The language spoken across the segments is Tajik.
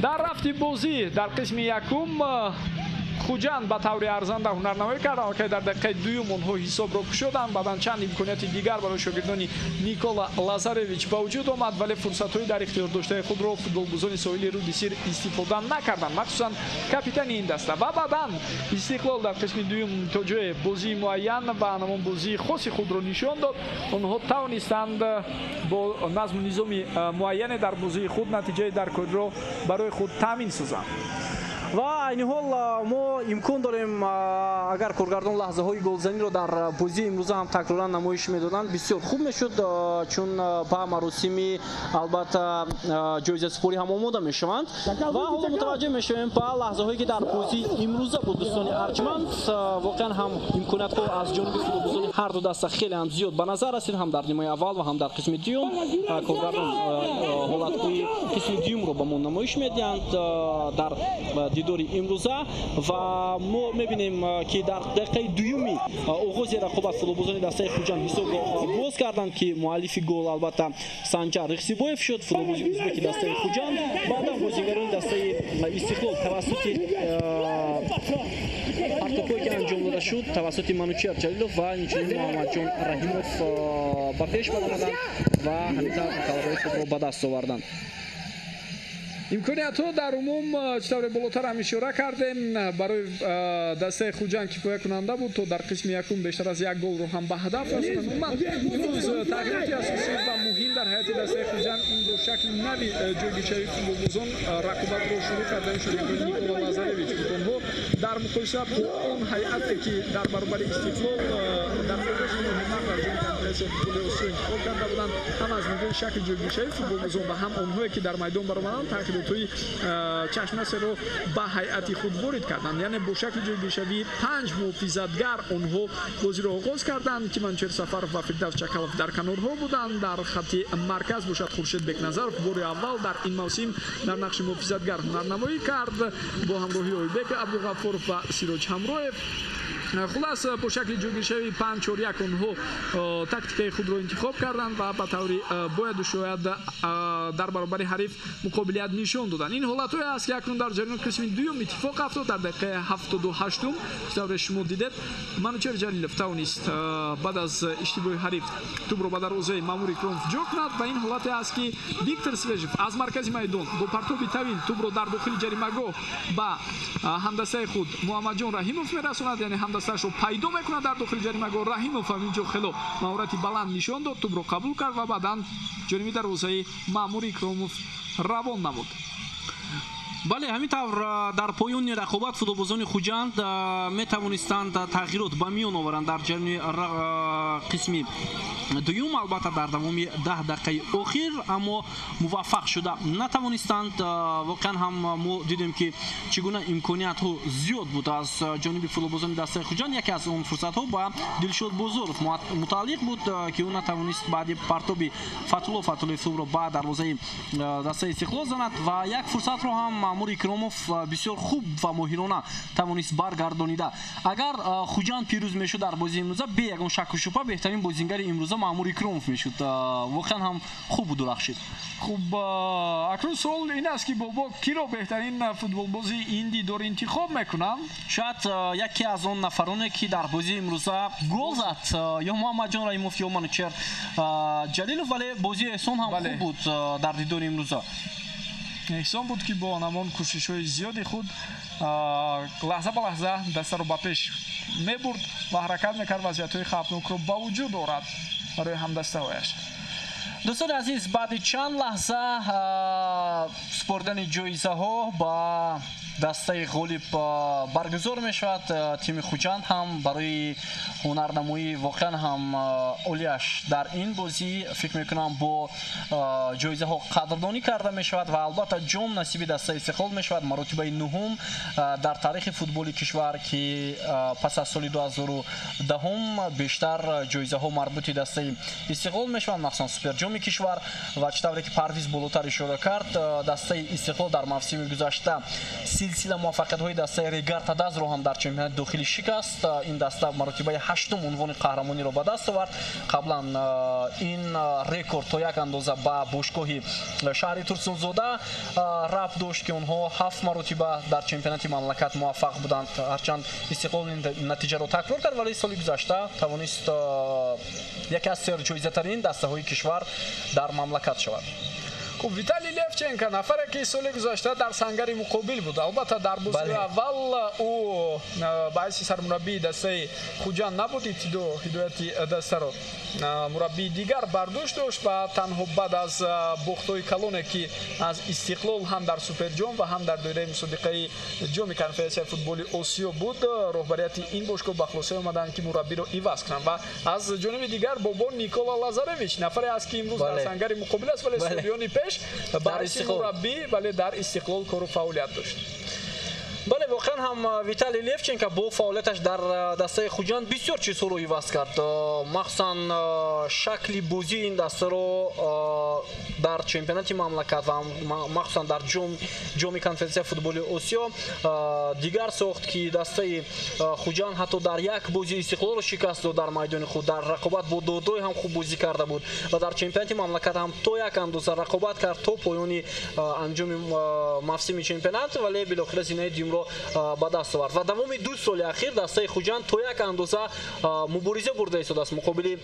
дар рафти бозӣ дар қисми якум хуҷанд ба таври арзанда ҳунарнамоӣ карданд ки дар дақиқаи дуюм онҳо ҳисобро кушоданд. баъдан чанд имконияти дигар барои шогирдони Никола Лазаревич ба вуҷуд омад, вале фурсатҳои дар ихтиёр доштаи худро футболбозони соҳили руди сир истифода накарданд, махсусан капитани ин даста. Ва баъдан Истиқлол дар қисми дуюм то ҷое бозии муайян ва ҳамон бозии хоси худро нишон дод. онҳо тавонистанд бо назму низоми муайяне дар бозии худ натиҷаи даркориро барои худ таъмин созанд. ва айни ҳол мо имкон дорем агар коргардон лаҳзаҳои голзаниро дар бозии имрӯза ҳам такроран намоиш медоданд, бисёр хуб мешуд, чун ба маросими албатта ҷоизасупорӣ ҳам омода мешаванд. ва ҳоло мутаваҷҷеҳ мешавем ба лаҳзаҳое ки дар бозии имрӯза буд. дӯстони арҷманд, воқеан ҳам имкониятҳо аз ҷониби футболбозони ҳарду даста хеле ҳам зиёд ба назар расид, ҳам дар нимои аввал ва ҳам дар қисми дуюм. Коргардон ҳолатҳои қисми дуюмро ба мо намоиш медиҳанд дар дидори имрӯза ва мо мебинем ки дар дақиқаи дуюми оғози рақобат футболбозони дастаи хуҷанд ҳисобро боз карданд ки муаллифи гол албатта Санҷар Рихсибоев шуд, футболбози ӯзбеки дастаи хуҷанд. баъдан бозигарони дастаи Истиқлол тавассути партопое ки анҷом дода шуд тавассути Манучер Ҷалилов ва инчунин Муҳаммадҷон Раҳимов ба пеш баромаданд ва ҳамин талабаи худро ба даст оварданд. имкониятҳо дар умум чӣ тавре болотар ҳам ишора кардем барои дастаи хуҷанд кифоя кунанда буд то дар қисми якум бештар аз як голро ҳам ба ҳадаф расонанд. умуман имрӯз тағйироти асосӣ ва муҳим дар ҳайати дастаи хуҷанд ин бо шакли нави ҷойгиршавии футболбозон рақобатро шурӯъ кардани шогирдони Никола Лазаревич буд. онҳо дар муқоиса бо он ҳайате ки дар баробари Истиқлол дар оғози муҳиммат дар ҷои конференсияи футболи осиё интихоб карда буданд, ҳам аз нигоҳи шакли ҷойгиршавии футболбозон ва ҳам онҳое ки дар майдон баромаданд тағйиротҳои чашмнасеро ба ҳайати худ ворид карданд. яъне бо шакли ҷойгиршавии 5 муҳофизатгар онҳо бозиро оғоз карданд ки Манучер Сафаров ва Фирдавс Чакалов дар канорҳо буданд. дар хатти марказ бошад Хуршед Бекназаров бори аввал дар ин мавсим дар нақши муҳофизатгар ҳунарнамоӣ кард бо ҳамроҳии Ойбек Абдуғаффоров ва Сироҷ Ҳамроев. хулас бо шакли ҷойгиршавии 5-4-1 онҳо тактикаи худро интихоб карданд ва ба таври бояду шояд дар баробари ҳариф муқобилият нишон доданд. ин ҳолатҳое аст ки акнун дар ҷараёни қисми дуюм иттифоқ афтод. дар дақиқаи 78 чӣ тавре шумо дидед Манучер Ҷалилов тавонист баъд аз иштибоҳи ҳариф тӯбро ба дарвозаи Маъмур Икромов ҷо кунад ва ин ҳолате аст ки Виктор Свежев аз маркази майдон бо партоби тавил тӯбро дар дохили ҷаримагоҳ ба ҳамдастаи худ Муҳаммадҷон Раҳимов мерасонад, яъне ҳамдастаашро пайдо мекунад дар дохили ҷаримагоҳ. Раҳимов ҳам инҷо хело маҳорати баланд нишон дод, тӯбро қабул кард ва баъдан ҷониби дарвозаи Маъмур Икромов равон намуд. бале ҳамин тавр дар поёни рақобат футболбозони хуҷанд метавонистанд тағйирот ба миён оваранд дар ҷараёни қисми дуюм. албатта дар давоми 10 дақиқаи охир аммо муваффақ шуда натавонистанд. воқеан ҳам мо дидем ки чӣ гуна имкониятҳо зиёд буд аз ҷониби футболбозони дастаи хуҷанд. яке аз он фурсатҳо ба Дилшод Бозоров мутааллиқ буд ки ӯ натавонист баъди партоби Фатулло Фатуллоевро ба дарвозаи дастаи Истиқлол занад ва як фурсатро ҳам Маъмур Икромов бисёр хуб ва моҳирона тавонист баргардонида. агар хуҷанд пирӯз мешуд дар бозии имрӯза бе ягон шакку шубҳа беҳтарин бозингари имрӯза Маъмур Икромов мешуд. воқеан ҳам хуб дурахшид. хуб акнун суол ин аст ки бобо киро беҳтарин футболбози ин дидор интихоб мекунанд? шояд яке аз он нафароне ки дар бозии имрӯза гол зад ё Муҳаммадҷон Раҳимов ё Манучер Ҷалилов, вале бозии Эҳсон ҳам хуб буд дар дидори имрӯза. эҳсон буд ки бо намон кӯшишҳои зиёди худ лаҳза ба лаҳза дастаро ба пеш мебурд ва ҳаракат мекард вазъиятҳои хавфнокро ба вуҷуд орад барои ҳамдастаҳояш. дӯстони азиз, баъди чанд лаҳза супордани ҷоизаҳо ба дастаи ғолиб баргузор мешавад. тими хуҷанд ҳам барои ҳунарнамоӣ воқеан ҳам олияш дар ин бозӣ фикр мекунам бо ҷоизаҳо қадрдонӣ карда мешавад ва албатта ҷом насиби дастаи Истиқлол мешавад. маротибаи нуҳум дар таърихи футболи кишвар ки пас аз соли 2010 бештар ҷоизаҳо марбути дастаи Истиқлол мешаванд, махсусан суперҷом ҳаштуми кишвар ва чӣ тавре ки Парвиз болотар ишора кард, дастаи Истиқлол дар мавсими гузашта силсила муваффақиятҳои дастаи Регарта Дазро ҳам дар чемпионати дохилӣ шикаст. Ин даста маротибаи ҳаштум унвони қаҳрамониро ба даст овард. қаблан ин рекорд то як андоза ба бошгоҳи шаҳри Турсунзода рабт дошт ки онҳо 7 маротиба дар чемпионати мамлакат муваффақ буданд. ҳарчанд Истиқлол натиҷаро такрор кард, вале соли гузашта тавонист яке аз серҷоизатарин дастаҳои кишвар дар мамлакат шавад. Виталий Левченко нафаре ки соли гузашта дар сангари муқобил буд. Албатта дар бозии аввал ӯ баъси сармураббии дастаи Хуҷанд набуд, ибтидо ҳидояти дастаро мураббии дигар бардошт дошт ва танҳо баъд аз бохтҳои калоне ки аз Истиқлол ҳам дар Суперҷом ва ҳам дар доираи мусобиқаи ҷоми конференсияи футболи Осиё буд, роҳбарияти ин бошгоҳ ба хулосае омаданд ки мураббиро иваз кунанд. Ва аз ҷониби дигар бобо Никола Лазаревич нафаре аст ки имрӯз дар сангари муқобил аст, вале солиёни пеш баъси мураббӣ вале дар Истиқлол кору фаъолият дошт. бале воқеан ҳам Виталий Левченко бо фаъолияташ дар дастаи Хуҷанд бисёр чизҳоро иваз кард, махсусан шакли бозии ин дастаро дар чемпионати мамлакат ва махсусан дар ҷоми конференсияи футболи Осиё дигар сохт ки дастаи Хуҷанд ҳатто дар як бози Истиқлолро шикаст дод дар майдони худ, дар рақобат бо Додой ҳам хуб бозӣ карда буд ва дар чемпионати мамлакат ҳам то як андоза рақобат кард то поёни анҷоми мавсими чемпионат, вале билохира зинаи дюймро ба даст овард ва давоми 2 соли ахир дастаи Хуҷанд то як андоза мубориза бурда истодааст муқобили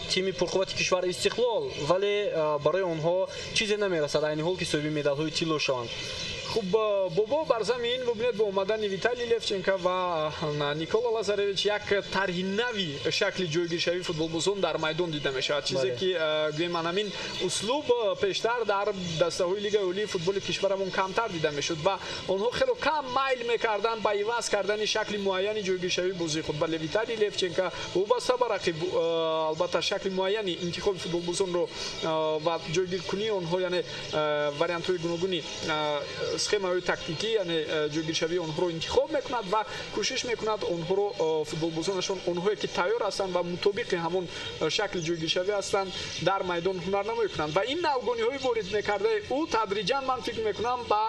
тими пурқуввати кишвари Истиқлол, вале барои онҳо чизе намерасад, айни ҳол ки соҳиби медалҳои тилло шаванд. Хуб, бобо бар замин бубинед бо омадани Виталий Левченко ва Никола Лазаревич як тарҳи нави шакли ҷойгиршавии футболбозон дар майдон дида мешавад, чизе ки гӯеман ҳамин услуб пештар дар дастаҳои лигаи олии футболи кишварамон камтар дида мешуд ва онҳо хело кам майл мекарданд ба иваз кардани шакли муайяни ҷойгиршавии бозии худ. Вале Виталий Левченко вобаста ба рақиб албатта шакли муайяни интихоби футболбозонро ва ҷойгиркунии онҳо, яъне вариантҳои гуногуни схемаҳои тактикӣ, яъне ҷойгиршавии онҳоро интихоб мекунад ва кӯшиш мекунад онҳоро футболбозонашон онҳое ки тайёр ҳастанд ва мутобиқи ҳамон шакли ҷойгиршавӣ ҳастанд дар майдон ҳунарнамоӣ кунанд ва ин навгониҳои ворид мекардаи ӯ тадриҷан ман фикр мекунам ба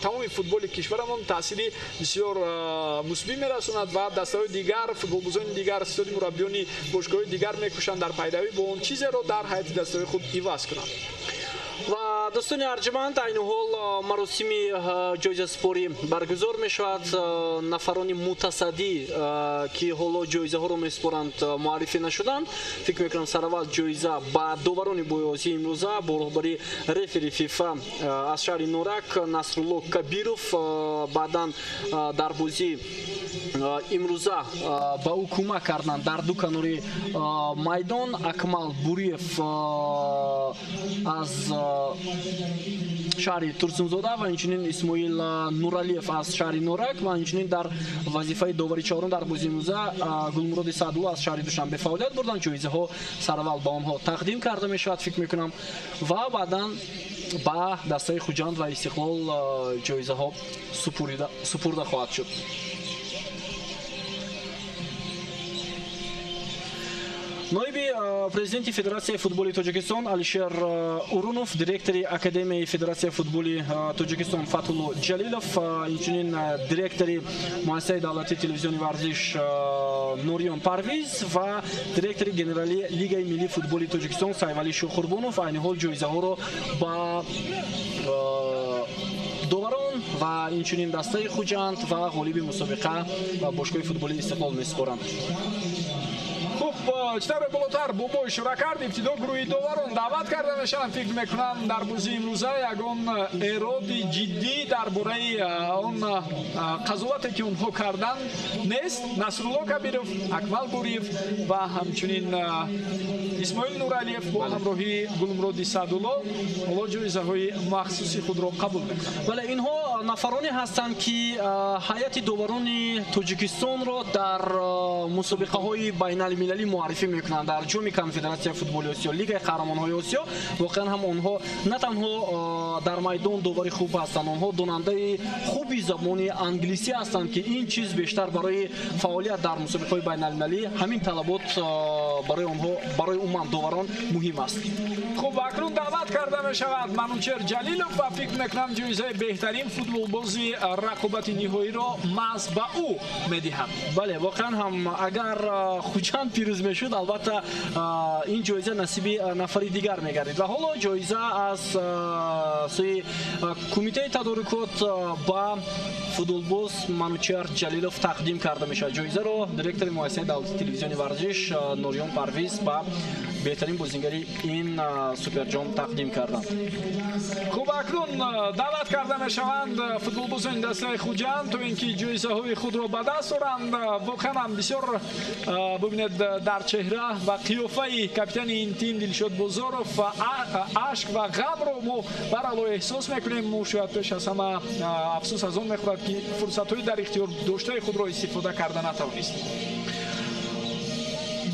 тамоми футболи кишварамон таъсири бисёр мусбӣ мерасонад ва дастаҳои дигар, футболбозони дигар, сиёди мураббиёни бошгоҳои дигар мекӯшанд дар пайравӣ бо он чизеро дар ҳайати дастаҳои худ иваз кунанд. ва дӯстони арҷуманд, айни ҳол маросими ҷоизасупорӣ баргузор мешавад. нафарони мутасаддӣ ки ҳоло ҷоизаҳоро месупоранд муаррифӣ нашуданд. фикр мекунам сараввал ҷоиза ба доварони боёзии имрӯза бо роҳбари рефери фифа аз шаҳри Норак Насрулло Кабиров, баъдан дар бозии имрӯза ба ӯ кӯмак карданд дар ду канори майдон Акмал Буриев аз шаҳри Турсунзода ва инчунин Исмоил Нуралиев аз шаҳри Норак ва инчунин дар вазифаи довари чорум дар бозии имрӯза Гулмуроди Саъдулло аз шаҳри Душанбе фаъолият бурданд. ҷоизаҳо сараввал ба онҳо тақдим карда мешавад, фикр мекунам, ва баъдан ба дастаи Хуҷанд ва Истиқлол ҷоизаҳо супурда хоҳад шуд. ноиби президенти Федератсияи футболи Тоҷикистон Алишер Урунов, директори Академияи Федератсияи футболи Тоҷикистон Фатҳулло Ҷалилов, инчунин директори муассисаи давлатии телевизиони варзиш Нориён Парвиз ва директори генералии Лигаи миллии футболи Тоҷикистон Сайвалӣ Шухурбонов айни ҳол ҷоизаҳоро ба доварон ва инчунин дастаи Хуҷанд ва ғолиби мусобиқа бошгоҳи футболи Истиқлол месупоранд. читаро болотар бобо ишора кард, ибтидо гурӯҳи доварон даъват карда мешаванд. фикр мекунам дар бозии имрӯза ягон эроди ҷиддӣ дар бораи он қазовате ки онҳо карданд нест. Насрулло Кабиров, Акмал Буриев ва ҳамчунин Исмоил Нуралиев бо ҳамроҳии Гулмуроди Саъдулло ҳоло ҷоизаҳои махсуси худро қабул мекунанд. бале инҳо нафароне ҳастанд ки ҳайати доварони Тоҷикистонро дар мусобиқаҳои байналмилалӣ муаррифӣ мекунанд дар ҷоми конфедератсияи футболи осиё, лигаи қаҳрамонҳои осиё. Воқеан ҳам онҳо на танҳо дар майдон довари хуб ҳастанд, онҳо донандаи хуби забони англисӣ ҳастанд, ки ин чиз бештар барои фаъолият дар мусобиқаҳои байналмилалӣ ҳамин талабот барои онҳо, барои умуман доварон муҳим аст. хуб, акнун даъват карда мешавад Манучер Ҷалилов ва фикр мекунам ҷоизаи беҳтарин футболбози рақобати ниҳоиро маҳз ба ӯ медиҳад. бале, воқеан ҳам агар Хуҷанд пирӯз мешуд, албатта ин ҷоиза насиби нафари дигар мегардид ва ҳоло ҷоиза аз сӯи кумитаи тадорикот ба футболбоз Манучер Ҷалилов тақдим карда мешавад. ҷоизаро директори муассисаи давлати телевизиони варзиш Нуриён Парвиз ба беҳтарин бозингари ин суперҷом тақдим карданд. хуб, акнун даъват карда мешаванд футболбозони дастаи Хуҷанд то ин ки ҷоизаҳои худро ба даст оранд. воқеан бисёр бубинед дар чеҳра ва қиёфаи капитани ин тим Дилшод Бозоров ашк ва ғамро мо барало эҳсос мекунем. мо шояд пеш аз ҳама афсӯс аз он мехӯрад ки фурсатҳои дар ихтиёр доштаи худро истифода карда натавонистем.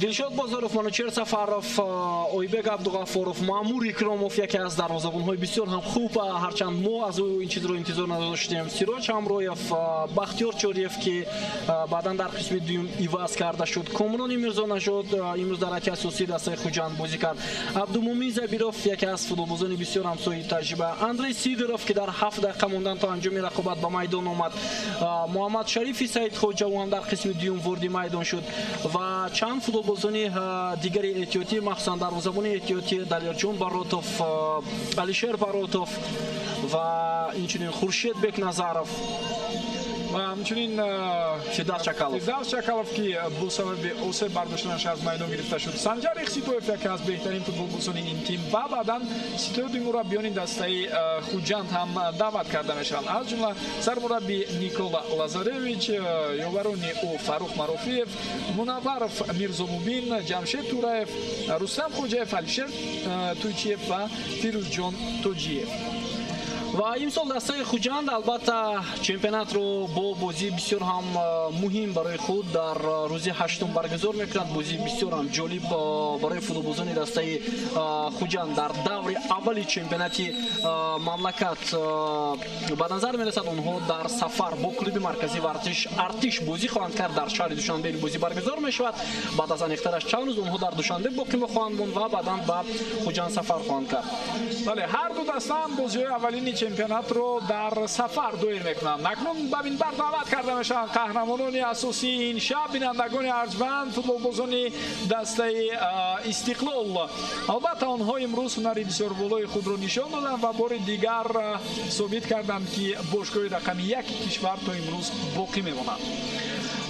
Дилшод Бозоров, Манучер Сафаров, Ойбек Абдуғафоров, Маъмур Икромов яке аз дарвозабонҳои бисёр ҳам хуб, ҳарчанд мо аз ӯ ин чизро интизор надоштем. Сироҷ Ҳамроев, Бахтиёр Чориев ки баъдан дар қисми дуюм иваз карда шуд. Комрони Мирзонажод имрӯз дар ҳайати асосии дастаи Хуҷанд бозӣ кард. Абдумумин Забиров яке аз футболбозони бисёр ҳам соҳиби таҷриба. Андрей Сидоров ки дар 7 дақиқа мондан то анҷоми рақобат ба майдон омад. Муҳаммад Шарифи Саидхоҷа ӯ ҳам дар қисми дуюм ворди майдон шуд ва чанд футболбозони дигари эҳтиётӣ, махсусан дарвозабони эҳтиётӣ Далерҷон Баротов, Алишер Баротов ва инчунин Хуршед Бекназаров ва ҳамчунин Фирдавс Чакалов ки бо сабаби осеб бардоштанаш аз майдон гирифта шуд. Санҷар Ихситоев яке аз беҳтарин футболбозони ин тим ва баъдан ситоди мураббиёни дастаи Хуҷанд ҳам даъват карда мешаванд. аз ҷумла сармурабби Никола Лазаревич, ёварони ӯ Фарух Марофиев, Мунавваров Мирзомубин, Ҷамшед Тураев, Рустам Хоҷаев, Алишер Туйчиев ва Фирӯзҷон Тоҷиев. ва имсол дастаи Хуҷанд албатта чемпионатро бо бозии бисёр ҳам муҳим барои худ дар рӯзи 8 баргузор мекунад. бозии бисёр ҳам ҷолиб барои футболбозони дастаи Хуҷанд дар даври аввали чемпионати мамлакат ба назар мерасад. онҳо дар сафар бо клуби марказии варзиш Артиш бозӣ хоҳанд кард. дар шаҳри Душанбе бозӣ баргузор мешавад. баъд аз анехтараш чанд рӯз онҳо дар Душанбе боқӣ хоҳанд монд ва баъдан ба Хуҷанд сафар хоҳанд кард. бале, ҳар ду даста ҳам бозиҳои аввалини чемпионатро дар сафар доир мекунанд. акнун ба минбар даъват карда мешаванд қаҳрамонони асосии ин шаб, бинандагони арҷманд, футболбозони дастаи Истиқлол. албатта онҳо имрӯз ҳунари бисёр болои худро нишон доданд ва бори дигар собит карданд ки бошгоҳи рақами 1 кишвар то имрӯз боқӣ мемонад.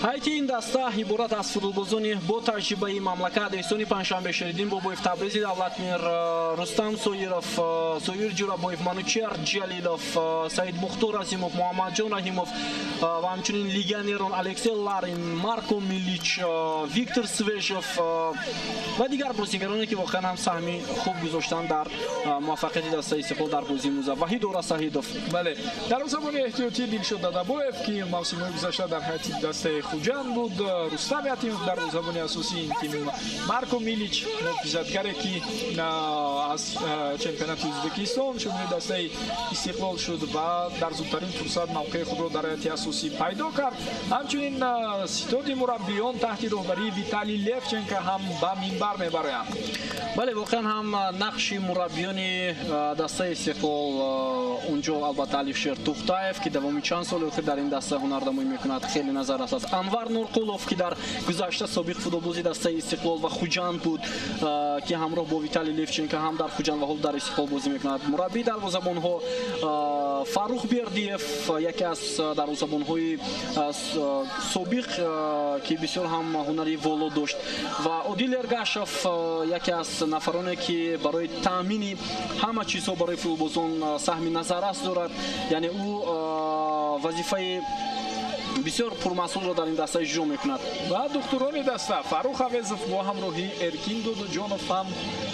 ҳайти ин даста иборат аз футболбозони бо таҷрибаи мамлакат Эҳсони Панҷшанбе, Шеридин Бобоев, Табризи Давлатмир, Рустам Соиров, Соир Ҷурабоев, Манучер Ҷалилов, Саид Мухтор Азимов, Муҳаммадҷон Раҳимов ва ҳамчунин легионерон Алексей Ларин, Марко Милич, Виктор Свежов ва дигар бозигароне ки воқеан ҳам саҳми хуб гузоштанд дар муваффақияти дастаи Истиқлол дар бозии имрӯза. Ваҳид Ора Саҳидов, бале, дарвозабони эҳтиётӣ Дилшод Дадабоев ки мавсимҳои гузашта дар ҳайати дастаи Хуҷанд буд, Рустам Ятимов дарвозабони асосии ин тим, Марко Милич муҳофизатгаре ки аз чемпионати Ӯзбекистон шумоли дастаи Истиқлол шуд ва дар зудтарин фурсат мавқеи худро дар ҳайати асосӣ пайдо кард. ҳамчунин ситоди мураббиён таҳти роҳбарии Виталий Левченко ҳам ба минбар мебароянд. бале, воқеан ҳам нақши мураббиёни дастаи Истиқлол унҷо албатта Алишер Тухтаев ки давоми чанд соли охир дар ин даста ҳунардамоӣ мекунад хеле назар аст. Анвар Нурқулов ки дар гузашта собиқ футболбози дастаи Истиқлол ва Хуҷанд буд ки ҳамроҳ бо Виталий Левченко ҳам дар Хуҷанд ва ҳол дар Истиқлол бозӣ мекунад. мураббии дарвозабонҳо Фарух Бердиев яке аз дарвозабонҳои собиқ ки бисёр ҳам ҳунари воло дошт ва Одил Эргашев яке аз нафароне ки барои таъмини ҳама чизҳо барои футболбозон саҳми назаррас дорад. яъне ӯ вазифаи бисёр пурмасъулро дар ин даста иҷро мекунад. ва духтурони даста Фарух Авезов бо ҳамроҳии Эркин Додуҷонов ҳам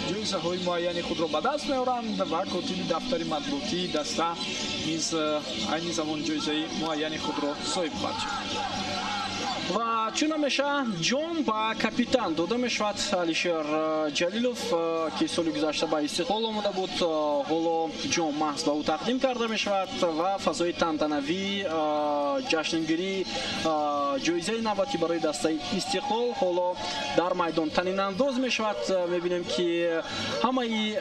ҷоизаҳои муайяни худро ба даст меоранд ва котиби дафтари матбуотии даста низ айни замон ҷоизаи муайяни худро соҳиб хоҳад шуд. ва чуна меша ҷом ба капитан дода мешавад. Алишер Ҷалилов ки соли гузашта ба Истиқлол омада буд, ҳоло ҷом маҳз ба ӯ тақдим карда мешавад ва фазои тантанавӣ ҷашнгирии ҷоизаи навбатӣ барои дастаи Истиқлол ҳоло дар майдон танинандоз мешавад. мебинем ки ҳамаи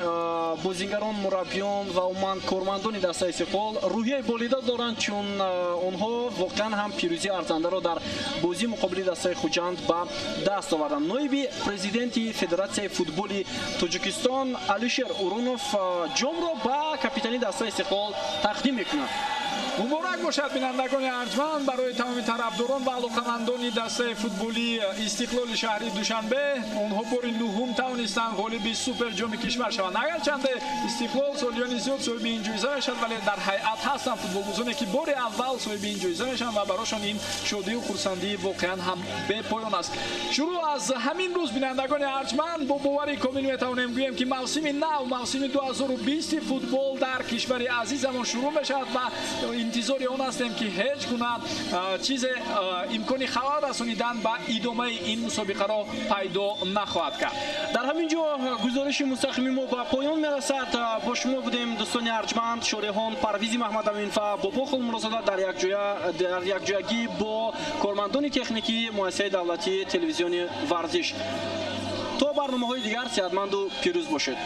бозигарон, мураббиён ва умуман кормандони дастаи Истиқлол рӯҳияи болида доранд, чун онҳо воқеан ҳам пирӯзии арзандаро дар бозии муқобили дастаи Хуҷанд ба даст оварданд. ноиби президенти Федератсияи футболи Тоҷикистон Алишер Урунов ҷомро ба капитани дастаи Истиқлол тақдим мекунад. муборак бошад бинандагони арҷманд барои тамоми тарафдорон ва алоқамандони дастаи футболи Истиқлоли шаҳри Душанбе. онҳо бори нуҳум тавонистанд ғолиби суперҷоми кишвар шаванд. агарчанде Истиқлол солиёни зиёд соҳиби ин ҷоиза мешавад, вале дар ҳайат ҳастанд футболбозоне ки бори аввал соҳиби ин ҷоиза мешаванд ва барошон ин шодию хурсандӣ воқеан ҳам бепоён аст. шурӯъ аз ҳамин рӯз бинандагони арҷманд бо бовари комил метавонем гӯем ки мавсими нав, мавсими 2020 футбол дар кишвари азизамон шурӯъ мешавад ва интизори он ҳастем ки ҳеҷ гуна чизе имкони хабар расонидан ба идомаи ин мусобиқаро пайдо нахоҳад кард. дар ҳамин ҷо гузориши мустақими мо ба поён мерасад. бо шумо будем дӯстони арҷманд, шориҳон Парвизи Маҳмадамин ва Бобохол Мурозода дар якҷоягӣ бо кормандони техникии муассисаи давлатии телевизиони варзиш. то барномаҳои дигар сеҳатманду пирӯз бошед.